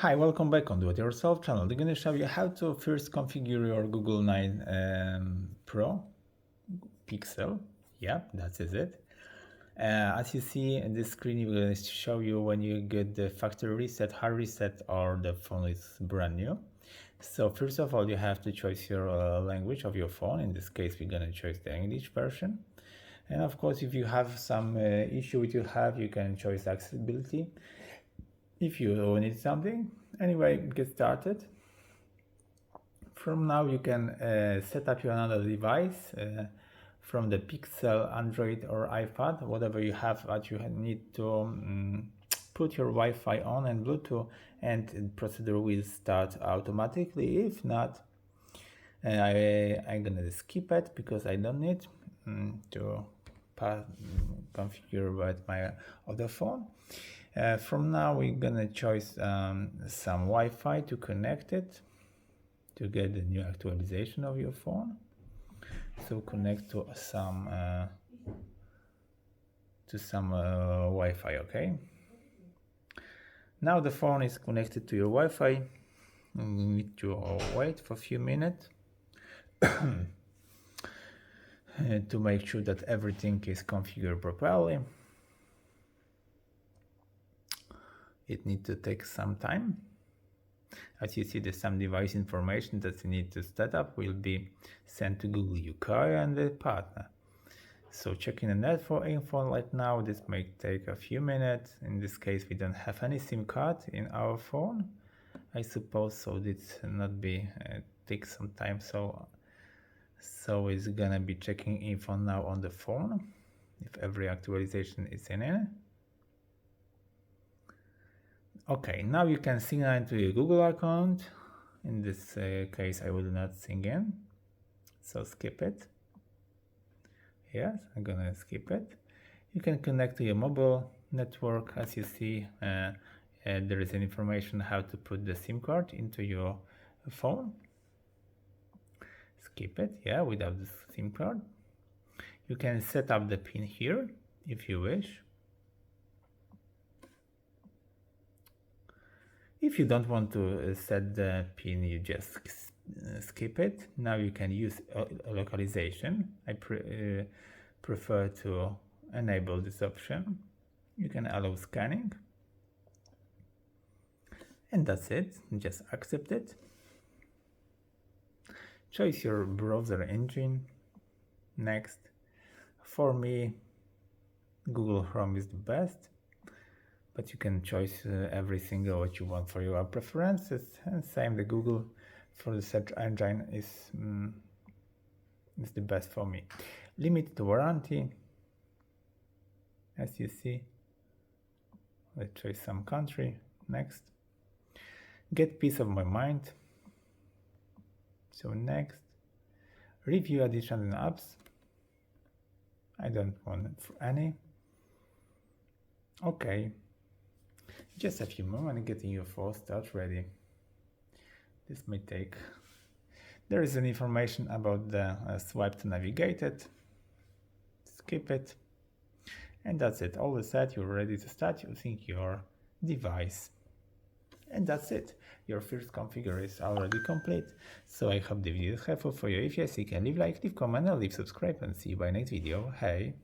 Hi, welcome back on Do It Yourself channel. I'm going to show you how to first configure your Google 9 Pro Pixel. Yep, that is it. As you see in this screen, we're going to show you when you get the factory reset, hard reset, or the phone is brand new. So first of all, you have to choose your language of your phone. In this case, we're going to choose the English version. And of course, if you have some issue with you can choose accessibility. If you need something, anyway, get started. From now you can set up your another device from the Pixel, Android or iPad, whatever you have that you need to put your Wi-Fi on and Bluetooth, and the procedure will start automatically. If not, I'm gonna skip it because I don't need to configure with my other phone. From now we're gonna choose some Wi-Fi to connect it to get the new actualization of your phone. So connect to some Wi-Fi. Okay. Now the phone is connected to your Wi-Fi. You need to wait for a few minutes to make sure that everything is configured properly. It needs to take some time. As you see, there's some device information that you need to set up will be sent to Google UK and the partner. So checking the net for info right now, this may take a few minutes. In this case, we don't have any SIM card in our phone, I suppose, so this not be take some time. So it's gonna be checking info now on the phone if every actualization is in it. Okay, now you can sign into your Google account. In this case, I will not sign in, so skip it. Yes, I'm gonna skip it. You can connect to your mobile network. As you see, there is an information how to put the SIM card into your phone. Skip it, yeah, without the SIM card. You can set up the PIN here if you wish. If you don't want to set the PIN, you just skip it. Now you can use localization. I prefer to enable this option. You can allow scanning. And that's it. Just accept it. Choose your browser engine. Next. For me, Google Chrome is the best. But you can choose every single what you want for your preferences, and same the Google for the search engine is the best for me. Limited warranty, as you see. Let's choose some country. Next. Get peace of my mind. So next. Review additional apps. I don't want any. Okay. Just a few moments getting your phone start ready. This may take. There is an information about the swipe to navigate it. Skip it. And that's it. All is set. You're ready to start using your device. And that's it. Your first configure is already complete. So I hope the video is helpful for you. If yes, you can leave like, leave comment, and leave subscribe, and see you by next video. Hey!